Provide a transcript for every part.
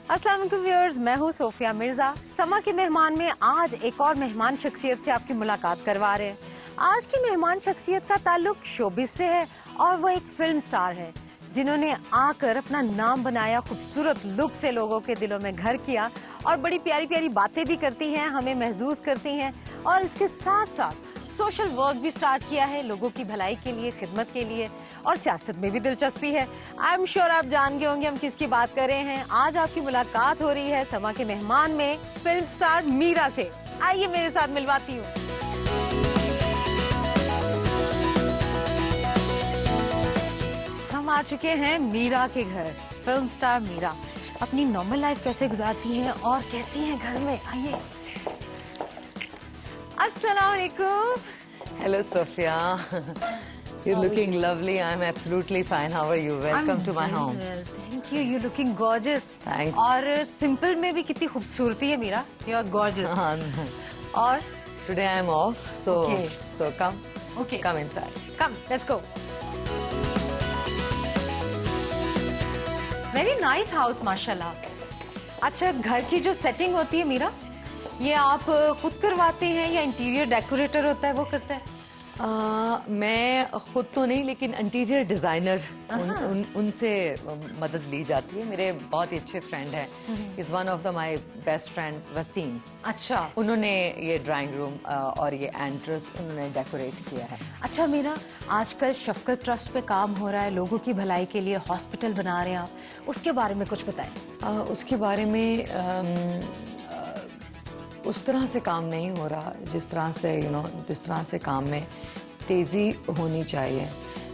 अस्सलाम वालेकुम व्यूअर्स, मैं हूँ सोफिया मिर्जा। समा के मेहमान में आज एक और मेहमान शख्सियत से आपकी मुलाकात करवा रहे हैं। आज की मेहमान शख्सियत का ताल्लुक शोबिस से है और वो एक फिल्म स्टार है जिन्होंने आकर अपना नाम बनाया, खूबसूरत लुक से लोगों के दिलों में घर किया और बड़ी प्यारी प्यारी बातें भी करती हैं, हमें महसूस करती हैं और इसके साथ साथ सोशल वर्क भी स्टार्ट किया है लोगों की भलाई के लिए, खिदमत के लिए और सियासत में भी दिलचस्पी है। आई एम श्योर आप जान गए होंगे हम किसकी बात कर रहे हैं। आज आपकी मुलाकात हो रही है समा के मेहमान में फिल्म स्टार मीरा से। आइए मेरे साथ मिलवाती हूँ। हम आ चुके हैं मीरा के घर। फिल्म स्टार मीरा अपनी नॉर्मल लाइफ कैसे गुजारती हैं और कैसी हैं घर में, आइए। अस्सलाम वालेकुम। Hello, Sophia. You're looking lovely. I'm absolutely fine. How are you? Welcome to my home. Thank you. You're looking gorgeous. Thanks. और सिंपल में भी कितनी खूबसूरती है मीरा। You're gorgeous. और Today I'm off, so Okay. so come. Okay. Come inside. Come, let's go. Very nice house, माशाल्लाह। अच्छा, घर की जो सेटिंग होती है मीरा, ये आप खुद करवाते हैं या इंटीरियर डेकोरेटर होता है वो करता है? मैं खुद तो नहीं, लेकिन इंटीरियर डिजाइनर उनसे मदद ली जाती है। मेरे बहुत ही अच्छे फ्रेंड हैं। Is one of the my best friend Wasim. अच्छा, उन्होंने ये ड्राइंग रूम और ये एंट्रेंस उन्होंने डेकोरेट किया है। अच्छा मीरा, आजकल शफकत ट्रस्ट पे काम हो रहा है, लोगों की भलाई के लिए हॉस्पिटल बना रहे हैं आप, उसके बारे में कुछ बताएं। उसके बारे में उस तरह से काम नहीं हो रहा जिस तरह से जिस तरह से काम में तेज़ी होनी चाहिए,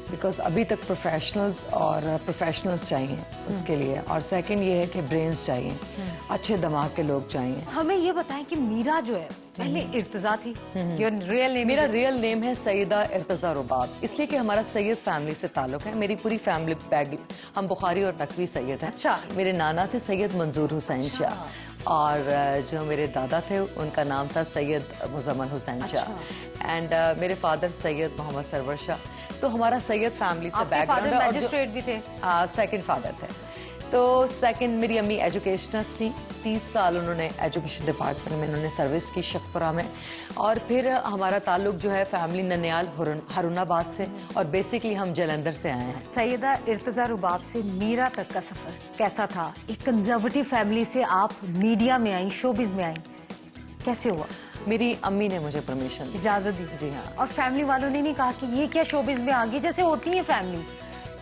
बिकॉज अभी तक प्रोफेशनल्स चाहिए उसके लिए, और सेकंड ये है कि ब्रेन्स चाहिए, अच्छे दिमाग के लोग चाहिए। हमें ये बताएं कि मीरा जो है पहले इर्तिजा थी। Your real name? मेरा रियल नेम है सईदा इर्तिजा रुबाब, इसलिए कि हमारा सैयद फैमिली से ताल्लुक है। मेरी पूरी फैमिली हम बुखारी और नकवी सैयद हैं। अच्छा। मेरे नाना थे सैयद मंजूर हुसैन शाह, और जो मेरे दादा थे उनका नाम था सैयद मुजम्मल हुसैन शाह, एंड मेरे फादर सैयद मोहम्मद सरवर शाह। तो हमारा सैयद फैमिली से बैकग्राउंड है। मैजिस्ट्रेट भी थे? सेकंड फादर थे। तो सेकंड मेरी अम्मी एजुकेशनिस्ट थी, 30 साल उन्होंने एजुकेशन डिपार्टमेंट में उन्होंने सर्विस की शखपुरा में। और फिर हमारा ताल्लुक जो है फैमिली ननियाल हारूनाबाद से, और बेसिकली हम जलंधर से आए हैं। सैयदा इर्तिजा रुबाब से मीरा तक का सफर कैसा था? एक कंजर्वेटिव फैमिली से आप मीडिया में आई, शोबिज में आई, कैसे हुआ? मेरी अम्मी ने मुझे परमिशन दी, इजाजत दी? जी हाँ। और फैमिली वालों ने नहीं कहा कि ये क्या शोबिज में आ गई? जैसे होती है फैमिलीज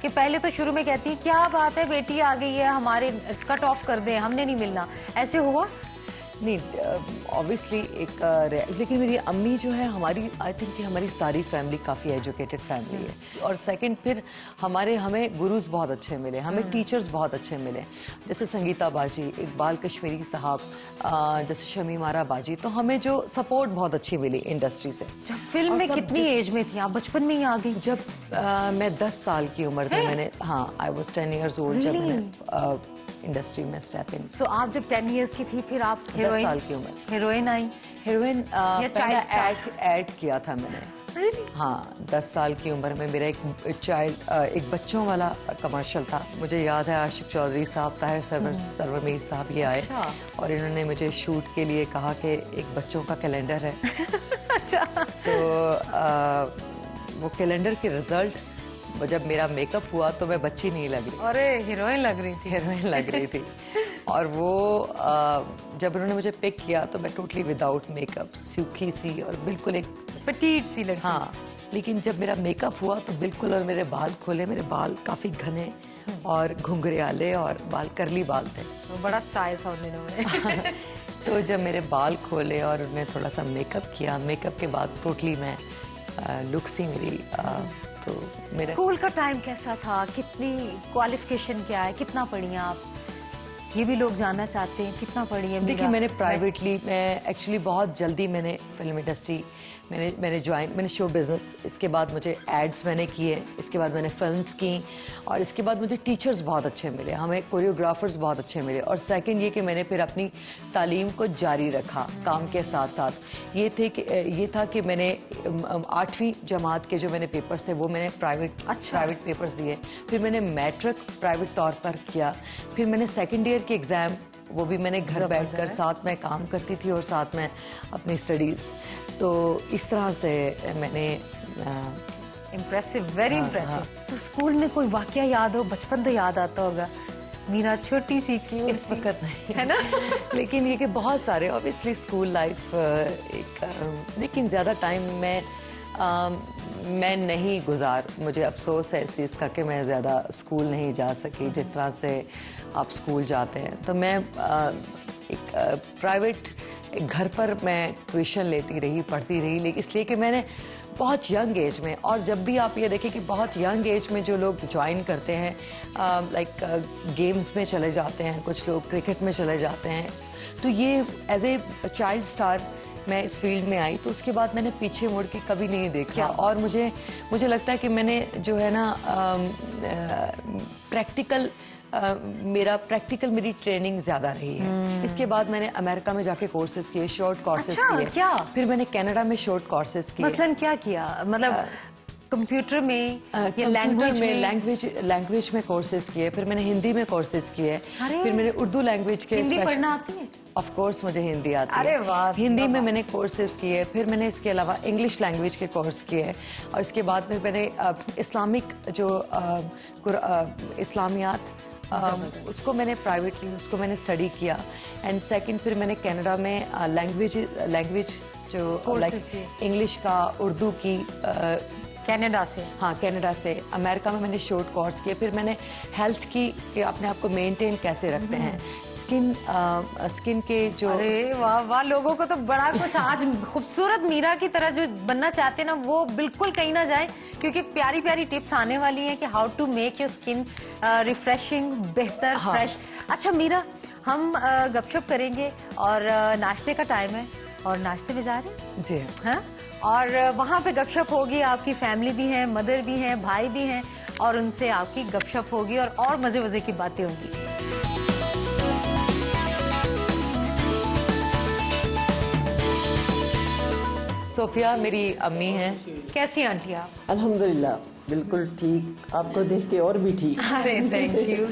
कि पहले तो शुरू में कहती है क्या बात है बेटी आ गई है, हमारे कट ऑफ कर दे, हमने नहीं मिलना, ऐसे हुआ? नहीं, ऑब्वियसली लेकिन मेरी अम्मी जो है, हमारी आई थिंक कि हमारी सारी फैमिली काफ़ी एजुकेटेड फैमिली है। और सेकंड फिर हमें गुरुज बहुत अच्छे मिले, हमें टीचर्स बहुत अच्छे मिले, जैसे संगीता बाजी, इकबाल कश्मीरी साहब, जैसे शमीमारा बाजी। तो हमें जो सपोर्ट बहुत अच्छी मिली इंडस्ट्री से। जब फिल्म में कितनी एज में थी आप? बचपन में ही आ गई? जब मैं 10 साल की उम्र में मैंने, हाँ, आई वॉज 10 ईयर्स ओल्ड जब मैंने इंडस्ट्री में स्टेप इन। सो आप जब 10 इयर्स की थी फिर आप 10 साल की उम्र हीरोइन आई? हीरोइन ऐड किया था मैंने। Really? हाँ, 10 साल की उम्र में मेरा एक बच्चों वाला कमर्शियल था। मुझे याद है आशिक चौधरी साहब, ताहिर सरवर मीर साहब ये आए। अच्छा। और इन्होंने मुझे शूट के लिए कहा कि एक बच्चों का कैलेंडर है। अच्छा। तो वो कैलेंडर के रिजल्ट, जब मेरा मेकअप हुआ तो मैं बच्ची नहीं लग रही। अरे हीरोइन लग रही थी? हीरोइन लग रही थी। और वो जब उन्होंने मुझे पिक किया तो मैं टोटली विदाउट मेकअप, सूखी सी और बिल्कुल एक पेटीट सी लड़की। हाँ, लेकिन जब मेरा मेकअप हुआ तो बिल्कुल, और मेरे बाल खोले, मेरे बाल काफी घने और घुंघराले और बाल करली बाल थे। तो बड़ा स्टाइल था उन दिनों में। तो जब मेरे बाल खोले और उन्होंने थोड़ा सा मेकअप किया, मेकअप के बाद टोटली मैं लुक सी मेरी, तो मेरे स्कूल का टाइम कैसा था? कितनी क्वालिफिकेशन क्या है, कितना पढ़ी हैं आप? ये भी लोग जानना चाहते हैं, कितना पढ़ी है? देखिए, मैंने प्राइवेटली, मैं एक्चुअली बहुत जल्दी मैंने फिल्म इंडस्ट्री मैंने शो बिजनेस, इसके बाद मुझे एड्स मैंने किए, इसके बाद मैंने फिल्म्स की, और इसके बाद मुझे टीचर्स बहुत अच्छे मिले, हमें कोरियोग्राफर्स बहुत अच्छे मिले। और सेकंड ये कि मैंने फिर अपनी तालीम को जारी रखा काम के साथ साथ। ये था कि मैंने 8वीं जमात के जो मैंने पेपर्स थे वो मैंने प्राइवेट पेपर्स दिए, फिर मैंने मैट्रिक प्राइवेट तौर पर किया, फिर मैंने सेकेंड ईयर के एग्ज़ाम वो भी मैंने घर बैठकर साथ में काम करती थी और साथ में अपनी स्टडीज़। तो इस तरह से मैंने इम्प्रेसिव, वेरी इम्प्रेसिव। तो स्कूल में कोई वाकया याद हो, बचपन तो याद आता होगा, मीरा छोटी सी क्यों इस वक्त नहीं है ना लेकिन ये कि बहुत सारे ऑब्वियसली स्कूल लाइफ लेकिन ज़्यादा टाइम मैं नहीं गुजार, मुझे अफसोस है इस चीज़ का कि मैं ज़्यादा स्कूल नहीं जा सकी जिस तरह से आप स्कूल जाते हैं। तो मैं एक प्राइवेट घर पर मैं ट्यूशन लेती रही, पढ़ती रही, लेकिन इसलिए कि मैंने बहुत यंग एज में, और जब भी आप ये देखें कि बहुत यंग एज में जो लोग ज्वाइन करते हैं लाइक गेम्स में चले जाते हैं, कुछ लोग क्रिकेट में चले जाते हैं, तो ये एज ए चाइल्ड स्टार मैं इस फील्ड में आई, तो उसके बाद मैंने पीछे मुड़ के कभी नहीं देखा। और मुझे लगता है कि मैंने जो है ना मेरी ट्रेनिंग ज्यादा रही है। इसके बाद मैंने अमेरिका में जाके कोर्सेज किए, शॉर्ट कोर्सेज किए। क्या? फिर मैंने कनाडा में शॉर्ट कोर्सेज किए। मसलन क्या किया, मतलब कंप्यूटर में या लैंग्वेज में कोर्सेज किए। फिर मैंने हिंदी में कोर्सेज किए। फिर मैंने उर्दू लैंग्वेज के हिंदी पढ़ना आती है? ऑफ कोर्स मुझे हिंदी आती है। अरे वाह, हिंदी में मैंने कोर्सेज किए। फिर मैंने इसके अलावा इंग्लिश लैंग्वेज के कोर्स किए, और इसके बाद फिर मैंने इस्लामिक जो इस्लामियात उसको मैंने प्राइवेटली उसको मैंने स्टडी किया। एंड सेकंड फिर मैंने कनाडा में लैंग्वेज जो लाइक इंग्लिश का, उर्दू की कनाडा से। हाँ, कनाडा से। अमेरिका में मैंने शॉर्ट कोर्स किए। फिर मैंने हेल्थ की कि अपने आप को मेंटेन कैसे रखते हैं, स्किन के जो। अरे वाह वाह, लोगों को तो बड़ा कुछ आज खूबसूरत मीरा की तरह जो बनना चाहते हैं ना, वो बिल्कुल कहीं ना जाए, क्योंकि प्यारी प्यारी टिप्स आने वाली हैं कि how to make your skin refreshing, बेहतर, फ्रेश। अच्छा मीरा, हम गपशप करेंगे और नाश्ते का टाइम है, और नाश्ते में जा रहे हैं जी हाँ, और वहाँ पे गपशप होगी। आपकी फैमिली भी है, मदर भी है, भाई भी हैं, और उनसे आपकी गपशप होगी और मजे मजे की बातें होंगी। सोफिया मेरी अम्मी हैं। कैसी आंटी आप? अल्हम्दुलिल्लाह बिल्कुल ठीक, आपको देख के और भी ठीक। अरे थैंक यू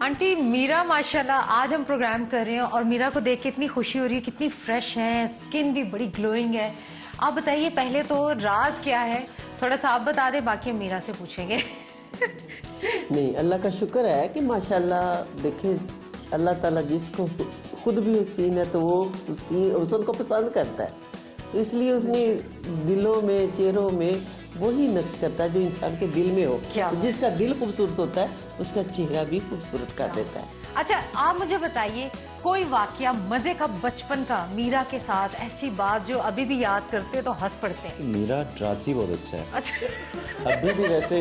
आंटी। मीरा माशाल्लाह, आज हम प्रोग्राम कर रहे हैं और मीरा को देख के इतनी खुशी हो रही है, कितनी फ्रेश है, स्किन भी बड़ी ग्लोइंग है। आप बताइए पहले तो राज क्या है, थोड़ा सा आप बता दें, बाकी हम मीरा से पूछेंगे। नहीं, अल्लाह का शुक्र है कि माशाल्लाह, देखे अल्लाह ताला जिसको खुद भी हुस्न है तो वो हुस्न को पसंद करता है, तो इसलिए उसने दिलों में, चेहरों में वही नक्श करता है जो इंसान के दिल में हो। तो जिसका दिल खूबसूरत होता है उसका चेहरा भी खूबसूरत कर देता है। अच्छा, आप मुझे बताइए कोई वाकया मजे का बचपन का मीरा के साथ, ऐसी बात जो अभी भी याद करते तो हंस पड़ते हैं। मीरा डराती बहुत अच्छा है। अच्छा अभी भी वैसे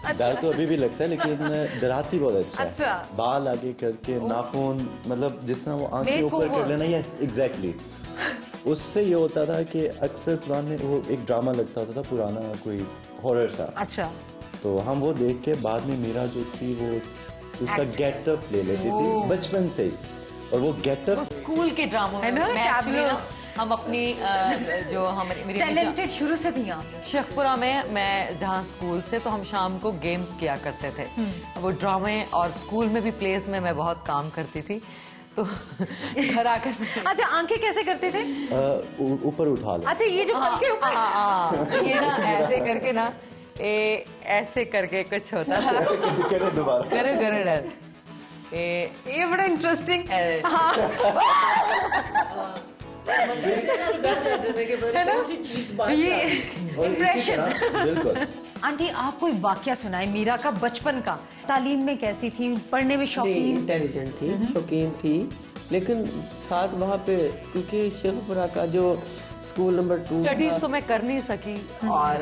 डर तो अभी भी लगता है, लेकिन डराती बहुत अच्छा है। अच्छा। बाल आगे करके, नाखून, मतलब जिस तरह वो आंखें ऊपर कर लेना, यस एग्जैक्टली। उससे ये होता था कि अक्सर पुराने वो एक ड्रामा लगता होता था पुराना, कोई हॉरर सा। अच्छा। तो हम वो देख के बाद में मीरा जो थी वो उसका गेटअप ले लेती थी बचपन से ही, और वो गेटअप स्कूल के ड्रामों में हम अपनी जो हमारी मेरी टैलेंटेड शुरू से थी आप शेखपुरा में, मैं जहाँ स्कूल से, तो हम शाम को गेम्स किया करते थे, वो ड्रामे, और स्कूल में भी प्लेस में मैं बहुत काम करती थी, तो घर आकर। अच्छा, आंखें कैसे करते थे? ऊपर उठा लो। अच्छा, ये जो आंखें ऊपर, ये ना ऐसे करके ना, ऐसे करके कुछ होता था। करे दोबारा, करे ये बड़ा इंटरेस्टिंग। ये इम्प्रेशन। बिल्कुल। आंटी, आप कोई वाकया सुनाए मीरा का बचपन का। तालीम में कैसी थी, पढ़ने में शौकीन? इंटेलिजेंट थी, शौकीन थी, लेकिन साथ वहाँ पे क्योंकि शेखपुरा का जो स्कूल नंबर 2 स्टडीज तो मैं कर नहीं सकी, और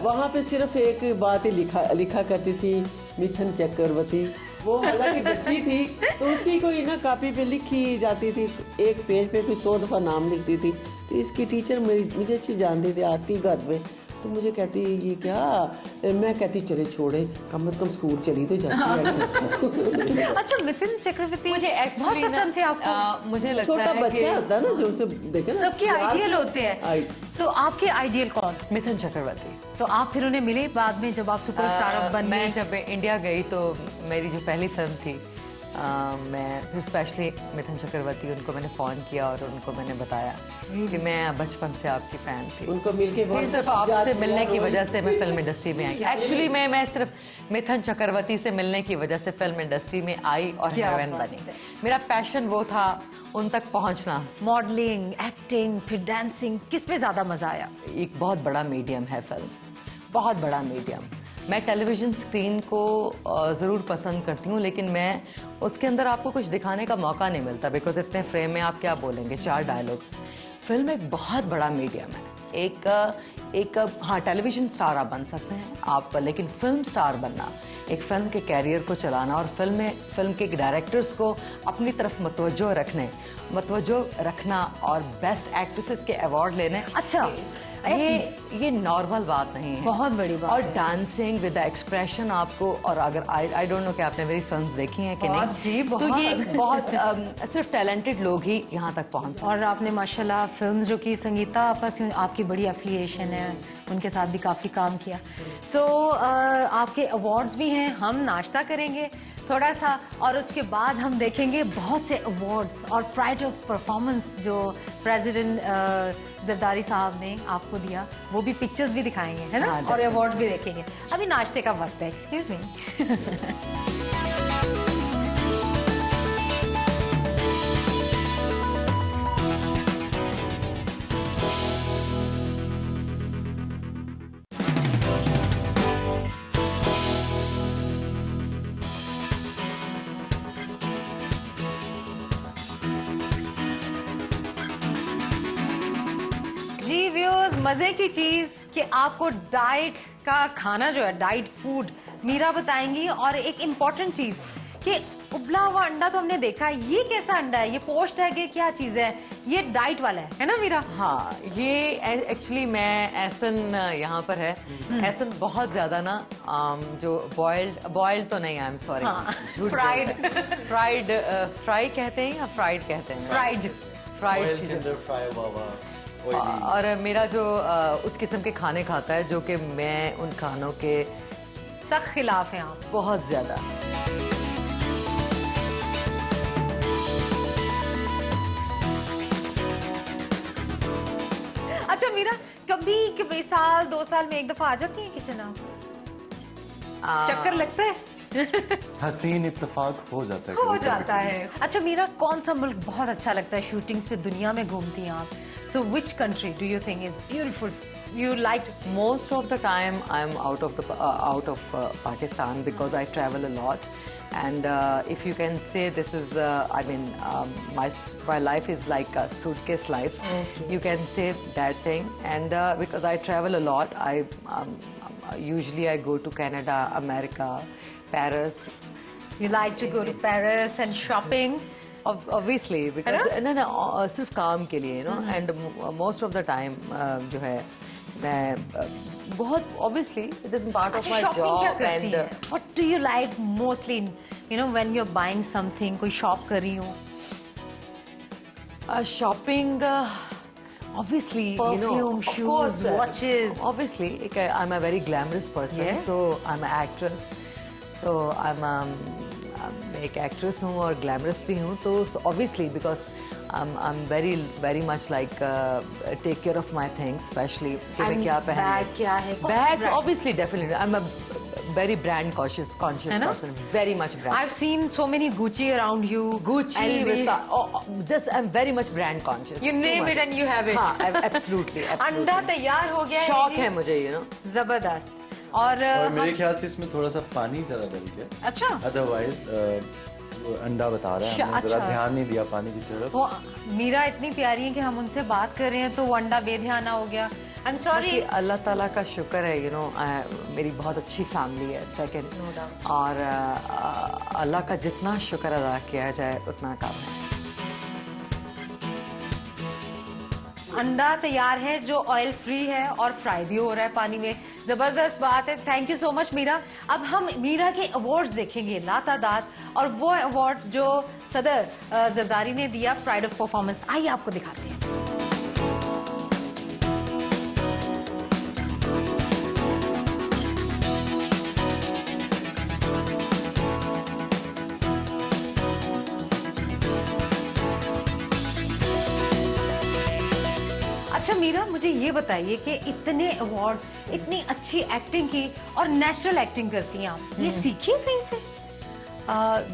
वहाँ पे सिर्फ एक बात ही लिखा करती थी, मिथुन चक्रवर्ती। वो हालांकि बच्ची थी तो उसी को ही ना कॉपी पे लिखी जाती थी, एक पेज पे कुछ 100 दफा नाम लिखती थी। तो इसकी टीचर मुझे अच्छी जानती थी, आती घर पे तो मुझे कहती ये क्या, मैं कहती चले छोड़े, कम से कम स्कूल चली तो जाती है। अच्छा, मिथुन चक्रवर्ती मुझे बहुत पसंद थे आपको? मुझे लगता छोटा है बच्चा होता है ना जो उसे देखे ना, सबके आइडियल होते हैं। तो आपके आइडियल कौन? मिथुन चक्रवर्ती। तो आप फिर उन्हें मिले बाद में जब आप सुपरस्टार बन गए? मैं जब इंडिया गई तो मेरी जो पहली फिल्म थी मैं फिर स्पेशली मिथुन चक्रवर्ती, उनको मैंने फ़ोन किया और उनको मैंने बताया कि मैं बचपन से आपकी फ़ैन थी। उनको मिलके बहुत सिर्फ आपसे मिलने की वजह से मैं फिल्म इंडस्ट्री में आई। एक्चुअली मैं सिर्फ मिथुन चक्रवर्ती से मिलने की वजह से फिल्म इंडस्ट्री में आई और हीरोइन बनी। मेरा पैशन वो था उन तक पहुंचना। मॉडलिंग, एक्टिंग, फिर डांसिंग, किस में ज्यादा मजा आया? एक बहुत बड़ा मीडियम है फिल्म, बहुत बड़ा मीडियम। मैं टेलीविज़न स्क्रीन को ज़रूर पसंद करती हूँ, लेकिन मैं उसके अंदर आपको कुछ दिखाने का मौका नहीं मिलता, बिकॉज इतने फ्रेम में आप क्या बोलेंगे, 4 डायलॉग्स। फिल्म एक बहुत बड़ा मीडियम है। एक हाँ, टेलीविज़न स्टार आप बन सकते हैं आप, लेकिन फिल्म स्टार बनना, एक फिल्म के कैरियर को चलाना और फिल्म के डायरेक्टर्स को अपनी तरफ मतवज्जो रखना और बेस्ट एक्ट्रेसेस के अवार्ड लेने, अच्छा, ये नॉर्मल बात नहीं है, बहुत बड़ी बात और है। डांसिंग विद द एक्सप्रेशन आपको, और अगर आई डोंट नो कि आपने मेरी फिल्म्स देखी हैं कि बहुत नहीं, जी, तो ये बहुत। सिर्फ टैलेंटेड लोग ही यहाँ तक पहुँच सकते हैं। और आपने माशाल्लाह फिल्म जो की संगीता आपस में आपकी बड़ी एफिलिएशन है, उनके साथ भी काफ़ी काम किया। सो आपके अवार्ड्स भी हैं, हम नाश्ता करेंगे थोड़ा सा और उसके बाद हम देखेंगे बहुत से अवार्ड्स और प्राइड ऑफ परफॉर्मेंस जो प्रेसिडेंट जरदारी साहब ने आपको दिया, वो भी पिक्चर्स भी दिखाएंगे, है ना? हाँ, और अवार्ड्स भी देखेंगे। अभी नाश्ते का वक्त है, एक्सक्यूज मी। जी व्यूअर्स, मजे की चीज कि आपको डाइट का खाना जो है, डाइट फूड मीरा बताएंगी। और एक इम्पॉर्टेंट चीज कि उबला हुआ अंडा तो हमने देखा है, ये कैसा अंडा है? ये पोस्ट है कि क्या चीज है? ये डाइट वाला है ना मीरा? हाँ, ये एक्चुअली मैं एहसन यहाँ पर है, एहसन बहुत ज्यादा ना जो बॉइल्ड तो नहीं, आई एम सॉरी, फ्राई कहते हैं या फ्राइड कहते हैं? फ्राइड चीजें। और मेरा जो उस किस्म के खाने खाता है जो कि मैं उन खानों के सख्त खिलाफ हैं आप। बहुत ज्यादा। अच्छा मीरा, कभी साल 2 साल में एक दफा आ जाती है किचन आप? चक्कर लगता है? हसीन इत्तेफाक हो जाता है, हो जाता है। अच्छा मीरा, कौन सा मुल्क बहुत अच्छा लगता है शूटिंग्स पे? दुनिया में घूमती हैं आप, so which country do you think is beautiful you like? Most of the time I'm out of Pakistan because I travel a lot, and if you can say this is I mean my life is like a suitcase life. Okay. You can say that thing, and because I travel a lot, usually I go to Canada, America, Paris. You like to go to Paris and shopping? Obviously, because no, सिर्फ काम के लिए, you know, and most of the time जो है मैं बहुत obviously it is part of my job, and what do you like mostly, you know, when you're buying something? कोई shop कर रही हूँ, shopping, obviously, perfume, you know, shoes, of course, watches. Obviously, I'm a very glamorous person, Yes. so I'm an actress, so मैं एक actress हूँ और glamorous भी हूँ, तो obviously because I'm very much like take care of my things, especially कि मैं क्या पहनूँ, बैग क्या है? bags obviously definitely I'm a very brand conscious person, very much brand. I've seen so many Gucci around you. Gucci, LV. just I'm very much brand conscious. You name it and you have it. हाँ, absolutely. अंडा तैयार हो गया है। शौक है मुझे, you know. जबरदस्त। और मेरे ख्याल से इसमें थोड़ा सा पानी ज्यादा डल गया। अच्छा, अदरवाइज अंडा बता रहा है, हमने जरा ध्यान नहीं दिया पानी की तरफ। वो मीरा इतनी प्यारी है कि हम उनसे बात कर रहे हैं तो वो अंडा बेध्याना हो गया। I am sorry. अल्लाह ताला का शुक्र है, you know, मेरी बहुत अच्छी फैमिली है, सेकंड, और अल्लाह का जितना शुक्र अदा किया जाए उतना कम है। अंडा तैयार है जो ऑयल फ्री है और फ्राई भी हो रहा है पानी में। जबरदस्त बात है। Thank you so much Meera. अब हम मीरा के अवार्ड्स देखेंगे लातादाद, और वो अवार्ड जो सदर जरदारी ने दिया, प्राइड ऑफ परफॉर्मेंस। आइए आपको दिखाते हैं। अच्छा मीरा, मुझे ये बताइए कि इतने अवार्ड्स, इतनी अच्छी एक्टिंग की और नेचुरल एक्टिंग करती हैं आप, ये सीखी है कहीं से?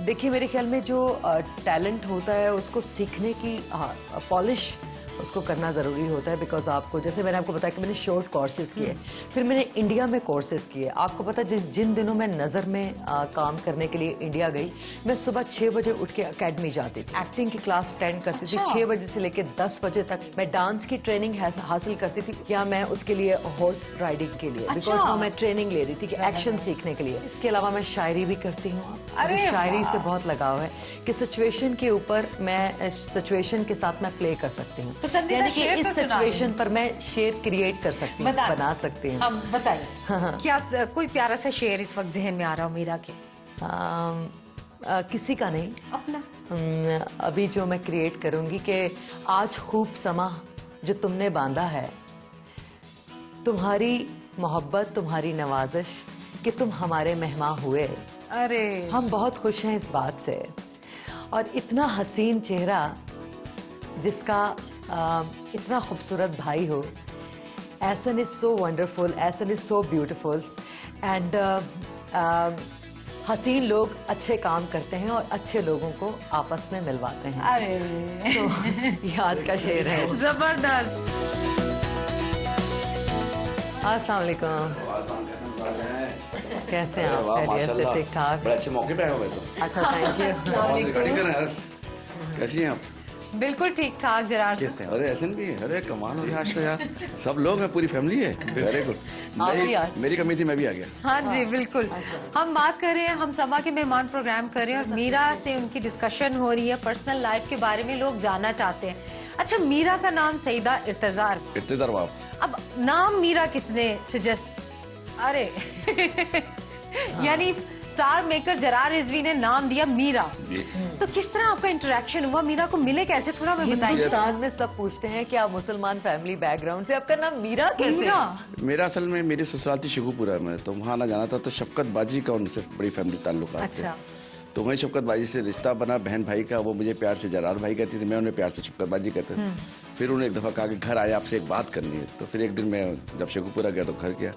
देखिए, मेरे ख्याल में जो टैलेंट होता है उसको सीखने की पॉलिश उसको करना ज़रूरी होता है। बिकॉज आपको, जैसे मैंने आपको बताया कि मैंने शॉर्ट कोर्सेज किए, फिर मैंने इंडिया में कोर्सेज किए। आपको पता है, जिन दिनों मैं नज़र में काम करने के लिए इंडिया गई, मैं सुबह 6 बजे उठ के अकेडमी जाती थी, एक्टिंग की क्लास अटेंड करती थी। 6 बजे से लेकर 10 बजे तक मैं डांस की ट्रेनिंग हासिल करती थी, या मैं उसके लिए हॉर्स राइडिंग के लिए, बिकॉज वो मैं ट्रेनिंग ले रही थी कि एक्शन सीखने के लिए। इसके अलावा मैं शायरी भी करती हूँ। शायरी से बहुत लगाव है कि सिचुएशन के ऊपर मैं सिचुएशन के साथ मैं प्ले कर सकती हूँ, यानी कि इस सिचुएशन पर मैं शेर क्रिएट कर सकती हूँ, बना सकती हूँ। अब बताइए, क्या कोई प्यारा सा शेर इस वक्त जहन में आ रहा हो मीरा के? किसी का नहीं, अपना। अभी जो मैं क्रिएट करूंगी कि आज खूब समा जो तुमने बांधा है, तुम्हारी मोहब्बत, तुम्हारी नवाजिश कि तुम हमारे मेहमान हुए। अरे, हम बहुत खुश हैं इस बात से। और इतना हसीन चेहरा जिसका इतना खूबसूरत भाई हो, Ehsan is so wonderful, Ehsan is so beautiful. And हसीन लोग अच्छे काम करते हैं और अच्छे लोगों को आपस में मिलवाते हैं। अरे ये आज का शेर है। जबरदस्त। अस्सलाम वालेकुम, कैसे हैं आप? खैरियत से? ठीक ठाक। बड़े अच्छे मौके पे आए हो तो। अच्छा, थैंक यू। कैसी हैं आप? बिल्कुल ठीक ठाक जरार से। अरे एहसन भी है, अरे कमाल हो गया आज तो यार, सब लोग हैं, पूरी फैमिली है। Very good. मेरी कमी थी, मैं भी आ गया। हाँ जी बिल्कुल। हम बात कर रहे हैं, हम समा के मेहमान प्रोग्राम कर रहे हैं और मीरा से उनकी डिस्कशन हो रही है, पर्सनल लाइफ के बारे में लोग जानना चाहते हैं। अच्छा, मीरा का नाम सईदा इर्तिजार बाप। अब नाम मीरा किसने सजेस्ट? अरे यानी स्टार मेकर जरार रिजवी ने नाम दिया मीरा। तो किस तरह आपका इंटरेक्शन हुआ, मीरा को मिले कैसे, थोड़ा मैं बताइए। हिंदुस्तान में सब पूछते हैं कि आप मुसलमान फैमिली बैकग्राउंड से, आपका नाम मीरा कैसे? मेरा असल में मेरी ससुराल थी शेखुपुरा में, तो वहाँ ना जाना था, तो शफकत बाजी का उनसे बड़ी फैमिली ताल्लुकात। अच्छा। तो वही शफकत बाजी से रिश्ता बना, बहन भाई का। वो मुझे प्यार से जरार भाई कहती थी, मैं उन्हें प्यार से शफकत बाजी कहते थे। फिर उन्होंने एक दफ़ा कहा कि घर आया, आपसे एक बात करनी है। तो फिर एक दिन मैं जब शेखुपुरा गया तो घर गया,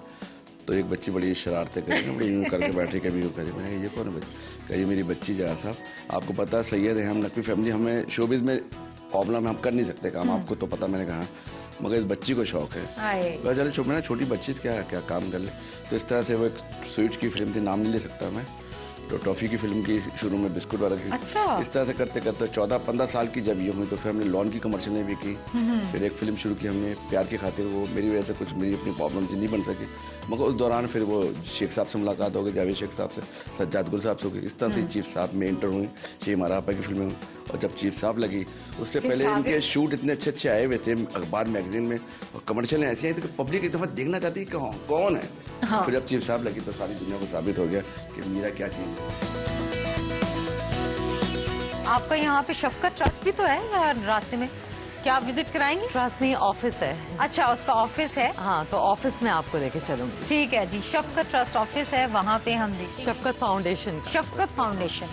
तो एक बच्ची बड़ी शरारतें करी, बड़ी यूँ करके बैठी, कभी यूँ करी। मैंने ये कौन है बच्ची? कही मेरी बच्ची जरा साहब, आपको पता है सैयद है, हम नकवी फैमिली, हमें शोबिज़ में प्रॉब्लम, हम कर नहीं सकते काम, आपको तो पता। मैंने कहा मगर इस बच्ची को शौक है, चलो चुप, मैंने छोटी बच्ची क्या क्या काम कर ले। तो इस तरह से वो एक स्वीट्स की फिल्म थी, नाम नहीं ले सकता मैं, तो टॉफ़ी की फिल्म की शुरू में, बिस्कुट वाला की। अच्छा। इस तरह से करते करते 14-15 साल की जब ये हुई, तो फिर हमने लॉन की कमर्शियलें भी की। फिर एक फिल्म शुरू की हमने प्यार की खातिर, वो मेरी वजह से कुछ मेरी अपनी प्रॉब्लम थी, नहीं बन सकी। मगर उस दौरान फिर वो शेख साहब से मुलाकात हो गई, जावेद शेख साहब से, सज्जाद गुल साहब से हो गई। इस तरह से चीफ साहब में इंटर हुई, शेख मारापा की फिल्में हुई। और जब चीफ साहब लगी, उससे पहले इनके शूट इतने अच्छे अच्छे आए हुए थे अखबार मैगजीन में, और कमर्शियलें ऐसी आई तो पब्लिक एक दफ़ा देखना चाहती है कि कौन है। फिर जब चीफ साहब लगी तो सारी दुनिया को साबित हो गया कि मीरा क्या चीज़ है। आपका यहाँ पे शफकत ट्रस्ट भी तो है यार रास्ते में, क्या आप विजिट कराएंगे? ट्रस्ट में ऑफिस है। अच्छा, उसका ऑफिस है। हाँ, तो ऑफिस में आपको लेके चलूंगी। ठीक है जी, शफकत ट्रस्ट ऑफिस है, वहाँ पे हम देखते। शफकत फाउंडेशन। शफकत फाउंडेशन।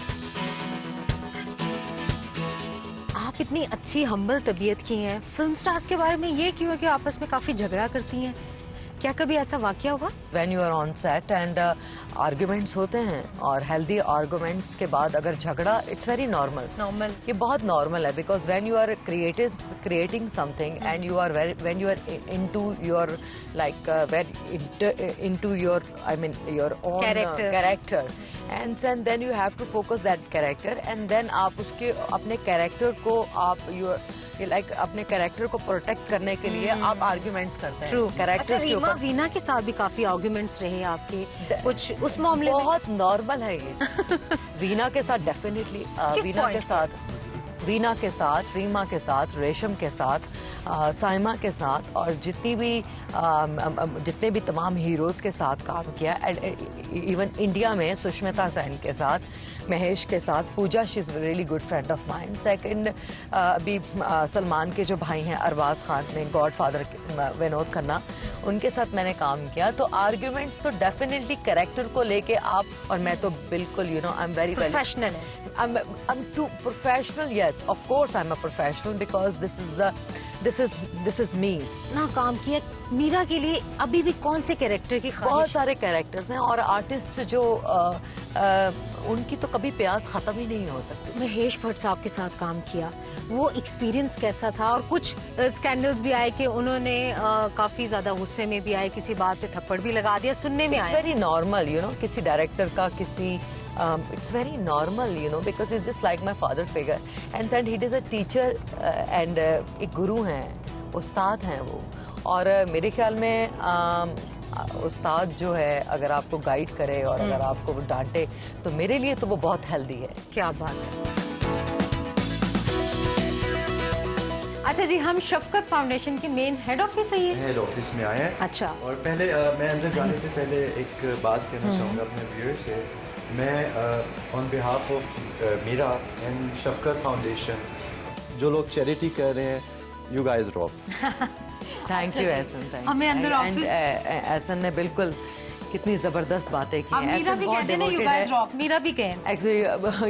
आप इतनी अच्छी हम्बल तबीयत की हैं, फिल्म स्टार्स के बारे में ये क्यों है कि आपस में काफी झगड़ा करती हैं? क्या कभी ऐसा वाकया हुआ? When you are on set and arguments होते हैं, और हेल्दी आर्ग्यूमेंट्स के बाद अगर झगड़ा, इट्स वेरी नॉर्मल। ये बहुत नॉर्मल है, because when you are creating something and you are when you are into your into your I mean your own character, and then you have to focus that character, and then आप उसके अपने character को आप अपने character को protect करने के लिए आप आर्ग्यूमेंट्स करते हैं कैरेक्टर्स के ऊपर। वीना के साथ भी काफी आर्ग्यूमेंट्स रहे आपके, कुछ उस मामले में? बहुत नॉर्मल है ये। वीना के साथ डेफिनेटली, वीना के साथ, रीमा के साथ, रेशम के साथ, साइमा के साथ, और जितने भी तमाम हीरोज के साथ काम किया, इवन इंडिया में सुष्मिता सेन के साथ, महेश के साथ, Pooja, she is really good friend of mine. Second, अभी सलमान के जो भाई हैं अरबाज खान ने, गॉडफादर विनोद खन्ना, उनके साथ मैंने काम किया। तो आर्ग्यूमेंट्स तो डेफिनेटली कैरेक्टर को लेके आप, और मैं तो बिल्कुल आई एम वेरी प्रोफेशनल है। I'm too professional, yes, of course I'm a professional, because this is this is me. ना काम किया मीरा के लिए अभी भी कौन से कैरेक्टर की बहुत ख्वाहिश? सारे कैरेक्टर्स हैं और आर्टिस्ट जो उनकी तो कभी प्यास खत्म ही नहीं हो सकती। महेश भट्ट साहब के साथ काम किया, वो एक्सपीरियंस कैसा था? और कुछ स्कैंडल्स भी आए कि उन्होंने काफी ज्यादा गुस्से में भी आए, किसी बात पे थप्पड़ भी लगा दिया, सुनने में इट्स आया। वेरी नॉर्मल यू नो, किसी डायरेक्टर का किसी it's very normal you know, because is just like my father figure and he is a teacher and एक गुरु हैं, उस्ताद हैं वो। और मेरे ख्याल में उस्ताद जो है अगर आपको गाइड करे और अगर आपको डांटे तो मेरे लिए तो वो बहुत हेल्दी है। क्या बात है। अच्छा जी, हम शफकत फाउंडेशन के मेन हेड ऑफिस है ये? हेड ऑफिस में आए हैं। अच्छा। और पहले मैं अंदर जाने से पहले एक बात कहना चाहूँगा अपने व्यूअर्स से। मैं on behalf of Meera and Shafqat foundation, जो लोग चैरिटी कर रहे हैं, you guys rock. Thank you Ehsan, thank हमें अंदर ऑफिस एहसन ने बिल्कुल कितनी जबरदस्त बातें की अब हैं। मीरा भी कहते हैं ना, यू गाइस रॉक, मीरा भी कहें। Actually,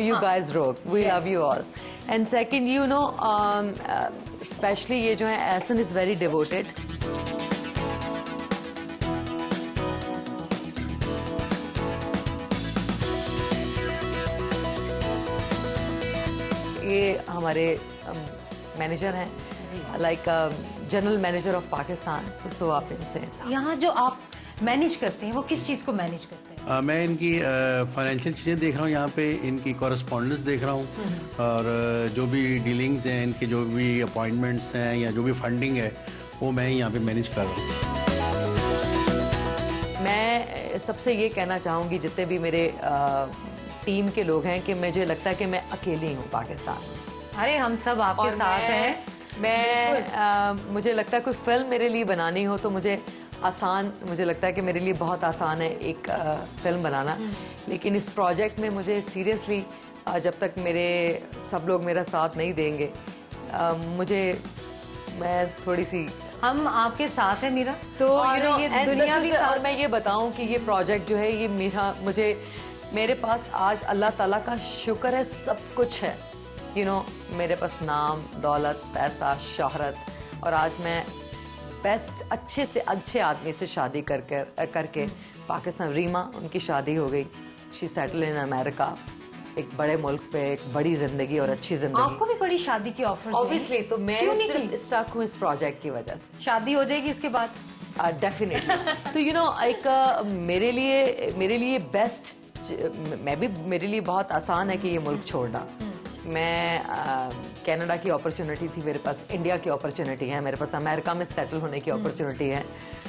you guys rock. We love you all. And second, you know, especially ये जो है, Ahsan is very devoted. ये हमारे मैनेजर हैं, like general manager of Pakistan, तो सो आप इनसे। यहाँ जो आप मैनेज करते हैं वो किस चीज को मैनेज करते हैं? मैं इनकी फाइनेंशियल चीज़ें देख रहा हूँ, यहाँ पे इनकी कॉरेस्पॉन्डेंस देख रहा हूँ और जो भी डीलिंग्स हैं, इनके जो भी अपॉइंटमेंट्स हैं या जो भी फंडिंग है वो मैं यहाँ पे मैनेज कर रहा हूँ। मैं सबसे ये कहना चाहूँगी जितने भी मेरे टीम के लोग हैं कि मुझे लगता है कि मैं अकेली हूँ पाकिस्तान में। अरे हम सब आपके और साथ हैं। मुझे लगता है कोई फिल्म मेरे लिए बनानी हो तो मुझे लगता है कि मेरे लिए बहुत आसान है एक फिल्म बनाना। लेकिन इस प्रोजेक्ट में मुझे सीरियसली जब तक मेरे सब लोग मेरा साथ नहीं देंगे, मैं थोड़ी सी। हम आपके साथ हैं मीरा, तो ये दुनिया भी और मैं ये बताऊं कि ये प्रोजेक्ट जो है ये मेरे पास आज अल्लाह ताला का शुक्र है, सब कुछ है यू नो, मेरे पास नाम, दौलत, पैसा, शोहरत, और आज मैं बेस्ट अच्छे से अच्छे आदमी से शादी करके पाकिस्तान, रीमा उनकी शादी हो गई, शी सेटल इन अमेरिका, एक बड़े मुल्क पे एक बड़ी जिंदगी और अच्छी जिंदगी। आपको भी बड़ी शादी की ऑफर? ऑब्वियसली, तो मैं सिर्फ स्टक हूँ इस प्रोजेक्ट की वजह से। शादी हो जाएगी इसके बाद? डेफिनेटली। तो यू नो एक मेरे लिए बेस्ट, मेरे लिए बहुत आसान है कि ये मुल्क छोड़ना। मैं कनाडा की अपॉर्चुनिटी थी मेरे पास, इंडिया की अपॉर्चुनिटी है मेरे पास, अमेरिका में सेटल होने की अपॉर्चुनिटी है।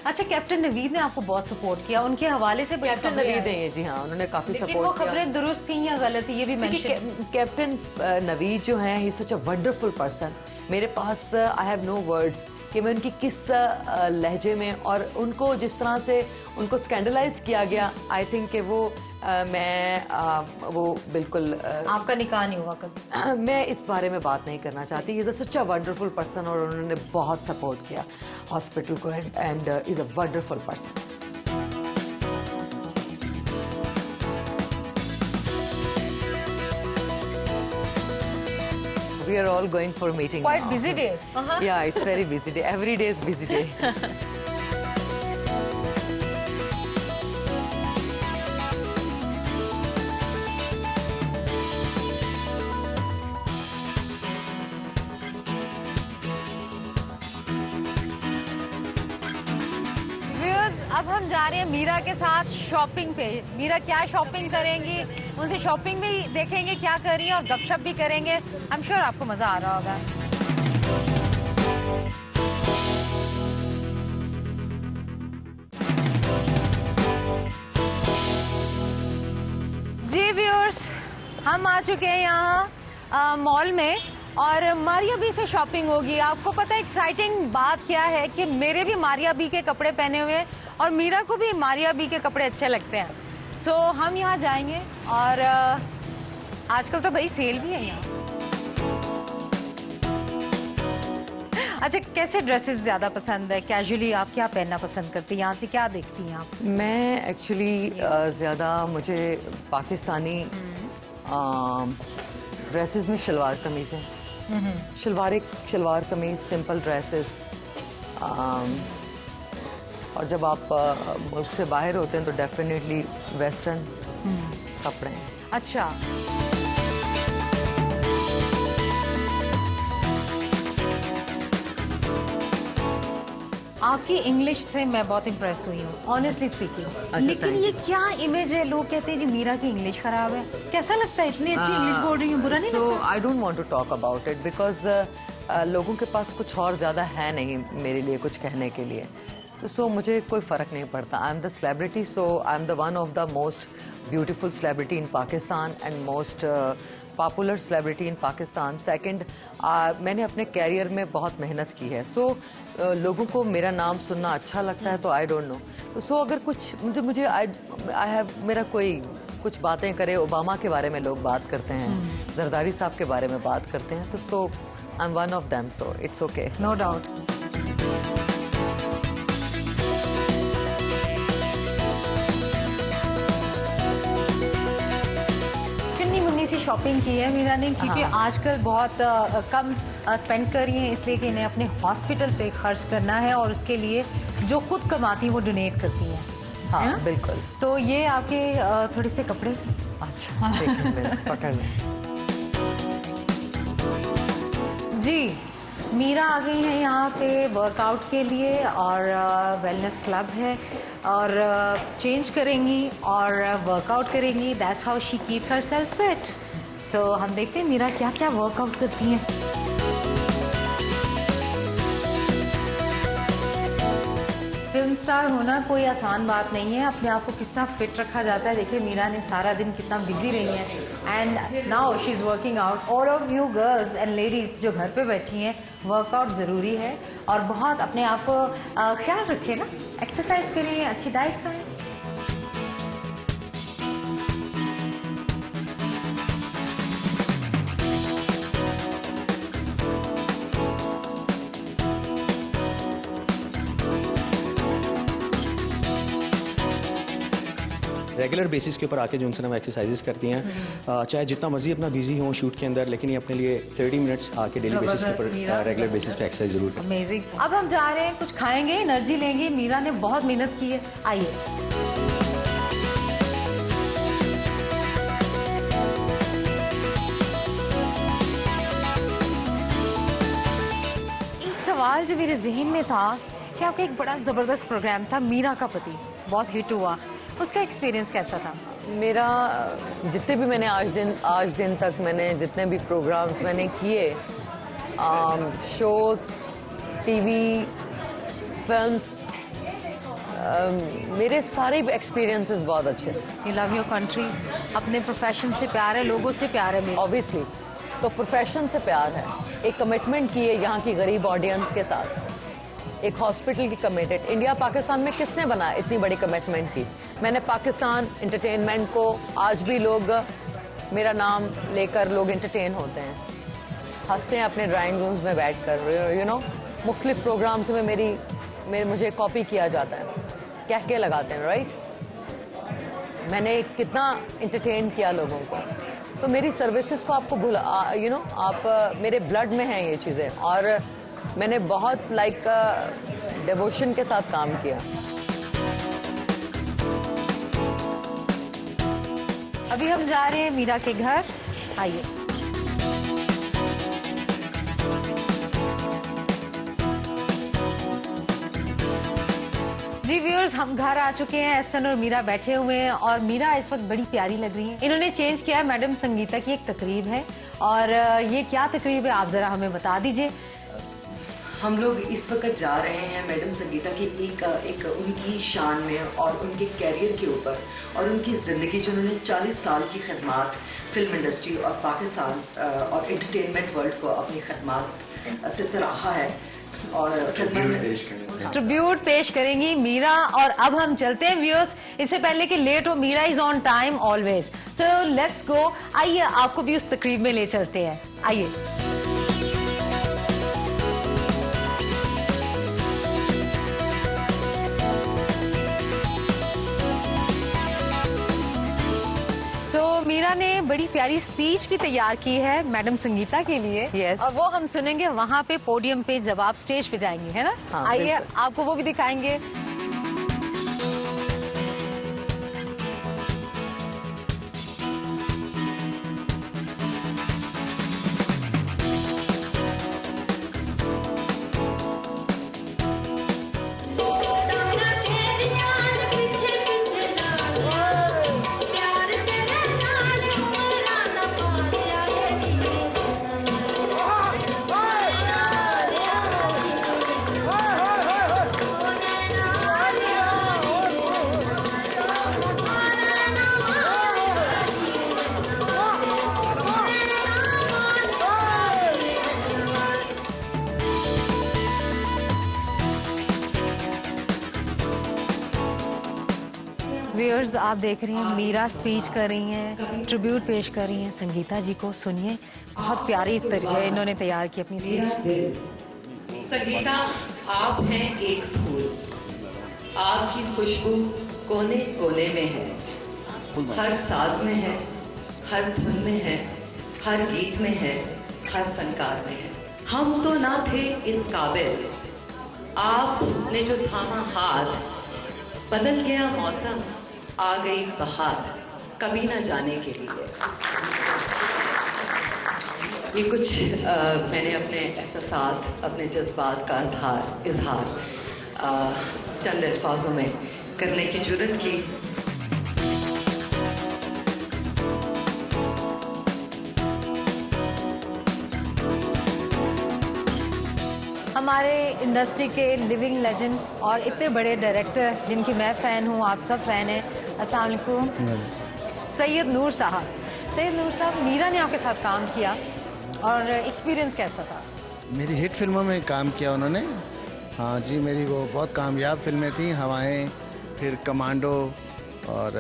अच्छा, कैप्टन नवीद ने आपको बहुत सपोर्ट किया, उनके हवाले से कैप्टन नवीद है ये, जी हाँ, उन्होंने काफी सपोर्ट किया। वो खबरें दुरुस्त थी या गलत थी ये भी कैप्टन नवीद जो हैं, he is such a wonderful person. मेरे पास आई हैव नो वर्ड्स कि मैं उनकी किस लहजे में और उनको जिस तरह से उनको स्कैंडलाइज किया गया, आई थिंक कि वो वो बिल्कुल आपका निकाह नहीं हुआ कभी? मैं इस बारे में बात नहीं करना चाहती। Is a such a wonderful person और उन्होंने बहुत सपोर्ट किया हॉस्पिटल को and is a wonderful person. We are all going for a meeting. Quite now. busy day. Yeah, it's very busy day. Every day is busy day. अब हम जा रहे हैं मीरा के साथ शॉपिंग पे। मीरा क्या शॉपिंग करेंगी, उनसे शॉपिंग भी देखेंगे क्या कर रही है और गपशप भी करेंगे। आई एम श्योर आपको मजा आ रहा होगा। जी व्यूअर्स, हम आ चुके हैं यहाँ मॉल में और मारिया बी से शॉपिंग होगी। आपको पता है एक्साइटिंग बात क्या है कि मेरे भी मारिया बी के कपड़े पहने हुए हैं और मीरा को भी मारिया बी के कपड़े अच्छे लगते हैं। सो हम यहाँ जाएंगे और आजकल तो भाई सेल भी है यहाँ। अच्छा, कैसे ड्रेसेस ज्यादा पसंद है? कैजुअली आप क्या पहनना पसंद करती हैं? यहाँ से क्या देखती हैं आप? मैं एक्चुअली ज्यादा मुझे पाकिस्तानी ड्रेसेस में शलवार कमीज़ें शलवार कमीज, सिंपल ड्रेसेस। और जब आप मुल्क से बाहर होते हैं तो डेफिनेटली वेस्टर्न कपड़े। अच्छा, आपकी इंग्लिश से मैं बहुत इम्प्रेस हुई हूँ, ऑनेस्टली स्पीकिंग। लेकिन ये क्या इमेज है, लोग कहते हैं जी मीरा की इंग्लिश खराब है। कैसा लगता है, इतनी अच्छी इंग्लिश बोल रही हूँ, बुरा नहीं लगता? So I don't want to talk about it because लोगों के पास कुछ और ज़्यादा है नहीं मेरे लिए कुछ कहने के लिए, तो सो मुझे कोई फ़र्क नहीं पड़ता। I am the celebrity, so I am the one of the most beautiful celebrity in Pakistan and most popular celebrity in Pakistan. Second, मैंने अपने कैरियर में बहुत मेहनत की है, सो लोगों को मेरा नाम सुनना अच्छा लगता है, तो आई डोंट नो। सो अगर कुछ मुझे आई हैव मेरा कोई कुछ बातें करे, ओबामा के बारे में लोग बात करते हैं, जरदारी साहब के बारे में बात करते हैं, तो so I am one of them, so it's okay. No doubt. Shopping की है मीरा ने, क्योंकि आजकल बहुत कम स्पेंड कर रही हैं, इसलिए कि इन्हें अपने हॉस्पिटल पे खर्च करना है और उसके लिए जो खुद कमाती हैं वो डोनेट करती हैं। हाँ, बिल्कुल। तो ये आपके थोड़े से कपड़े। अच्छा, पकड़ लें जी। मीरा आ गई है यहाँ पे वर्कआउट के लिए, और वेलनेस क्लब है, और चेंज करेंगी और वर्कआउट करेंगी। That's how she keeps herself fit. So हम देखते हैं मीरा क्या क्या वर्कआउट करती हैं। फिल्म स्टार होना कोई आसान बात नहीं है, अपने आप को किस तरह फिट रखा जाता है। देखिए मीरा ने सारा दिन कितना बिजी रही है, and now she is working out. All of you girls and ladies जो घर पे बैठी हैं, वर्कआउट ज़रूरी है, और बहुत अपने आप को ख्याल रखें ना, एक्सरसाइज करें, अच्छी डाइट खाएं। रेगुलर बेसिस के ऊपर आके जो उनसे हम एक्सरसाइजेस करती हैं, चाहे जितना मर्जी अपना बिजी हो शूट के अंदर, लेकिन ये अपने लिए 30 मिनट्स आके डेली बेसिस के ऊपर रेगुलर बेसिस पे एक्सरसाइज जरूर करें। अमेजिंग। अब हम जा रहे हैं, कुछ खाएंगे, एनर्जी लेंगे। मीरा ने बहुत मेहनत की है, आइए। एक सवाल जो मेरे जहन में था कि आपका एक बड़ा जबरदस्त प्रोग्राम था मीरा का पति, बहुत हिट हुआ, उसका एक्सपीरियंस कैसा था? मेरा जितने भी मैंने आज दिन तक मैंने जितने भी प्रोग्राम्स मैंने किए, शोज, टीवी, फिल्म्स, मेरे सारे एक्सपीरियंसेस बहुत अच्छे थे। यू लव योर कंट्री, अपने प्रोफेशन से प्यार है, लोगों से प्यार है। ऑब्वियसली, तो प्रोफेशन से प्यार है, एक कमिटमेंट की है यहाँ की गरीब ऑडियंस के साथ, एक हॉस्पिटल की कमिटेड। इंडिया पाकिस्तान में किसने बनाया इतनी बड़ी कमिटमेंट की? मैंने पाकिस्तान एंटरटेनमेंट को, आज भी लोग मेरा नाम लेकर लोग एंटरटेन होते हैं, हंसते हैं अपने ड्राइंग रूम्स में बैठ कर, यू नो, मुख्तलिफ प्रोग्राम्स में मुझे कॉपी किया जाता है, कह के लगाते हैं, राइट। मैंने कितना एंटरटेन किया लोगों को, तो मेरी सर्विसेज को आपको आप मेरे ब्लड में हैं ये चीज़ें, और मैंने बहुत डिवोशन के साथ काम किया। अभी हम जा रहे हैं मीरा के घर, आइए। जी व्यूअर्स, हम घर आ चुके हैं, एहसन और मीरा बैठे हुए हैं, और मीरा इस वक्त बड़ी प्यारी लग रही है। इन्होंने चेंज किया है, मैडम संगीता की एक तकरीब है, और ये क्या तकरीब है आप जरा हमें बता दीजिए। हम लोग इस वक्त जा रहे हैं मैडम संगीता की एक उनकी शान में और उनके कैरियर के ऊपर, और उनकी ज़िंदगी जो उन्होंने 40 साल की खदमात फिल्म इंडस्ट्री और पाकिस्तान और एंटरटेनमेंट वर्ल्ड को अपनी खदमात से सराहा है, और ट्रिब्यूट पेश करेंगी मीरा। और अब हम चलते हैं व्यूअर्स, इससे पहले कि लेट हो, Meera is on time always, so let's go. आइए आपको भी उस तकरीब में ले चलते हैं, आइए। मीरा ने बड़ी प्यारी स्पीच भी तैयार की है मैडम संगीता के लिए। Yes. और वो हम सुनेंगे वहाँ पे पोडियम पे जब आप स्टेज पे जाएंगे, है ना? हाँ, आइए बिल्कुल। आपको वो भी दिखाएंगे। व्यूअर्स, आप देख रही हैं मीरा स्पीच कर रही हैं, ट्रिब्यूट पेश कर रही हैं संगीता जी को। सुनिए, बहुत प्यारी इन्होंने तैयार की अपनी स्पीच। संगीता, आप हैं एक फूल, आपकी खुशबू कोने कोने में है, हर साज में है, हर धुन में है, हर गीत में है, हर फनकार में है। हम तो ना थे इस काबिल, आपने जो थामा हाथ, बदल गया मौसम, आ गई बहार, कभी ना जाने के लिए। ये कुछ मैंने अपने एहसासात, अपने जज्बात का इजहार चंद अल्फाजों में करने की जुर्रत की। हमारे इंडस्ट्री के लिविंग लेजेंड और इतने बड़े डायरेक्टर जिनकी मैं फ़ैन हूँ, आप सब फ़ैन हैं, अस्सलाम वालेकुम, सैयद नूर साहब। सैयद नूर साहब, मीरा ने आपके साथ काम किया और एक्सपीरियंस कैसा था? मेरी हिट फिल्मों में काम किया उन्होंने। हाँ जी, मेरी वो बहुत कामयाब फिल्में थी, हवाएं, फिर कमांडो, और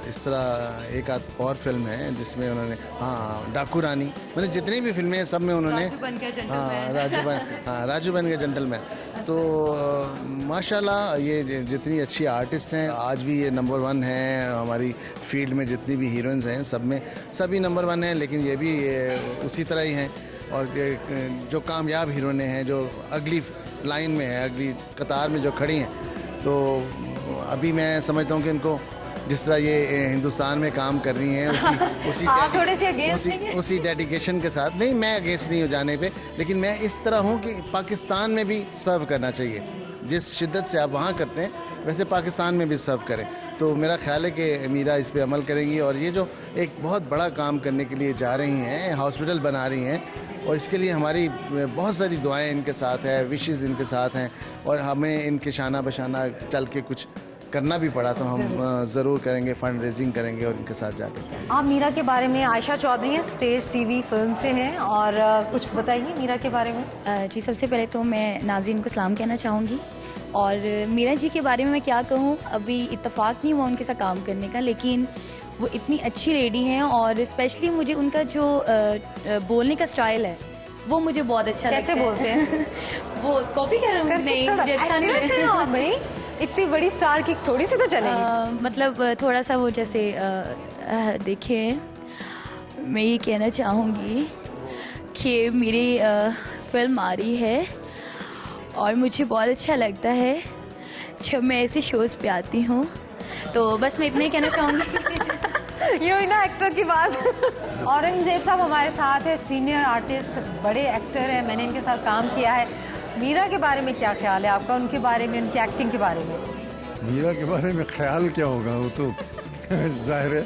इस तरह एक और फिल्म है जिसमें उन्होंने, हाँ, डाकू रानी, मतलब जितनी भी फिल्में हैं सब में उन्होंने, राजू बन गया जेंटलमैन। तो माशाल्लाह ये जितनी अच्छी आर्टिस्ट हैं, आज भी ये नंबर 1 हैं हमारी फील्ड में। जितनी भी हीरोइंस हैं सब में, सभी नंबर 1 हैं, लेकिन ये भी उसी तरह ही हैं। और जो कामयाब हीरोइनें हैं, जो अगली लाइन में है, अगली कतार में जो खड़ी हैं, तो अभी मैं समझता हूँ कि इनको जिस तरह ये हिंदुस्तान में काम कर रही हैं उसी डेडिकेशन के साथ, नहीं मैं अगेंस्ट नहीं हो जाने पे, लेकिन मैं इस तरह हूँ कि पाकिस्तान में भी सर्व करना चाहिए। जिस शिद्दत से आप वहाँ करते हैं वैसे पाकिस्तान में भी सर्व करें। तो मेरा ख्याल है कि मीरा इस पे अमल करेगी, और ये जो एक बहुत बड़ा काम करने के लिए जा रही हैं, हॉस्पिटल बना रही हैं, और इसके लिए हमारी बहुत सारी दुआएं इनके साथ है, विशेस इनके साथ हैं, और हमें इनके शाना बशाना चल के कुछ करना भी पड़ा तो हम ज़रूर करेंगे, फंड रेजिंग करेंगे और इनके साथ जाकर। आप मीरा के बारे में, आयशा चौधरी हैं, स्टेज टीवी फिल्म से हैं, और कुछ बताइए मीरा के बारे में। जी, सबसे पहले तो मैं नाज़रीन को सलाम कहना चाहूँगी, और मीरा जी के बारे में मैं क्या कहूँ, अभी इत्तेफाक नहीं हुआ उनके साथ काम करने का, लेकिन वो इतनी अच्छी लेडी हैं, और स्पेशली मुझे उनका जो बोलने का स्टाइल है वो मुझे बहुत अच्छा लगता है। कैसे बोलते हैं? वो कॉपी कर रहा हूँ? नहीं, मुझे अच्छा नहीं लगता। इतनी बड़ी स्टार की थोड़ी सी तो चलेगी। मतलब थोड़ा सा वो जैसे देखिए, मैं ये कहना चाहूँगी कि मेरी फिल्म आ रही है, और मुझे बहुत अच्छा लगता है जब मैं ऐसे शोज़ पे आती हूँ, तो बस मैं इतना ही कहना चाहूँगी। ये हुई ना एक्टर की बात। औरंगजेब साहब हमारे साथ है, सीनियर आर्टिस्ट, बड़े एक्टर हैं, मैंने इनके साथ काम किया है। मीरा के बारे में क्या ख्याल है आपका, उनके बारे में, उनकी एक्टिंग के बारे में? मीरा के बारे में ख्याल क्या होगा, वो तो जाहिर है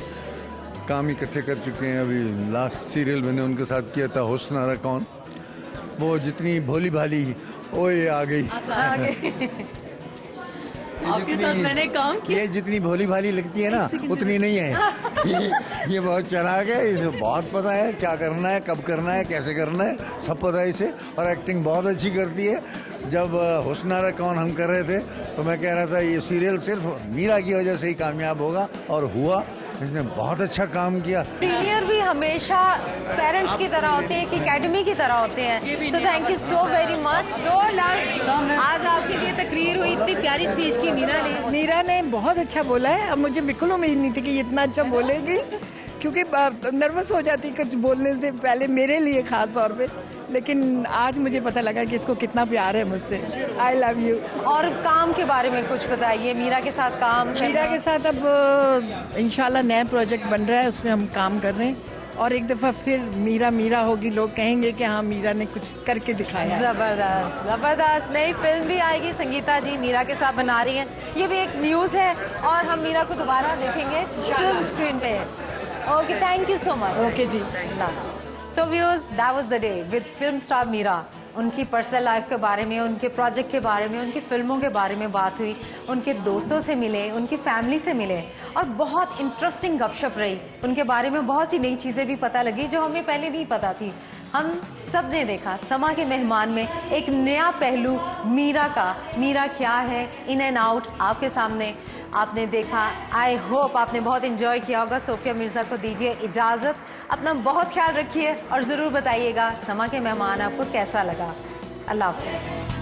काम इकट्ठे कर चुके हैं। अभी लास्ट सीरियल मैंने उनके साथ किया था, हुस्नारा कौन, वो जितनी भोली भाली, ओ ये आ गई। आपके साथ मैंने काम किया। ये जितनी भोली भाली लगती है ना उतनी नहीं है। ये बहुत चालाक है, इसे बहुत पता है क्या करना है, कब करना है, कैसे करना है, सब पता है इसे, और एक्टिंग बहुत अच्छी करती है। जब हुस्नारा कौन हम कर रहे थे तो मैं कह रहा था ये सीरियल सिर्फ मीरा की वजह से ही कामयाब होगा, और हुआ। इसने बहुत अच्छा काम किया। सीनियर भी हमेशा पेरेंट्स की तरह होते हैं, एक एकेडमी की तरह होते हैं। तो thank you so very much. 2 lakh आज आपके लिए तकरीर हुई, इतनी प्यारी स्पीच की मीरा ने बहुत अच्छा बोला है। अब मुझे बिल्कुल उम्मीद नहीं थी कि इतना अच्छा बोलेगी, क्योंकि नर्वस हो जाती कुछ बोलने से पहले, मेरे लिए खास तौर पे, लेकिन आज मुझे पता लगा कि इसको कितना प्यार है मुझसे। I love you. और काम के बारे में कुछ बताइए, मीरा के साथ काम। मीरा के साथ अब इंशाल्लाह नया प्रोजेक्ट बन रहा है, उसमें हम काम कर रहे हैं और एक दफ़ा फिर मीरा मीरा होगी, लोग कहेंगे कि हाँ मीरा ने कुछ करके दिखाया। जबरदस्त जबरदस्त। नई फिल्म भी आएगी, संगीता जी मीरा के साथ बना रही हैं, ये भी एक न्यूज़ है और हम मीरा को दोबारा देखेंगे फिल्म स्क्रीन पे। Okay, thank you so much. Okay जी। So viewers, that was the day with film star Meera. उनकी पर्सनल लाइफ के बारे में, उनके प्रोजेक्ट के बारे में, उनकी फिल्मों के बारे में बात हुई, उनके दोस्तों से मिले, उनकी फैमिली से मिले और बहुत इंटरेस्टिंग गपशप रही। उनके बारे में बहुत सी नई चीज़ें भी पता लगी जो हमें पहले नहीं पता थी। हम सब ने देखा समा के मेहमान में एक नया पहलू मीरा का। मीरा क्या है, इन एंड आउट आपके सामने आपने देखा। आई होप आपने बहुत एंजॉय किया होगा। सोफिया मिर्ज़ा को दीजिए इजाज़त, अपना बहुत ख्याल रखिए और ज़रूर बताइएगा समा के मेहमान आपको कैसा लगा। अल्लाह हाफ़िज़।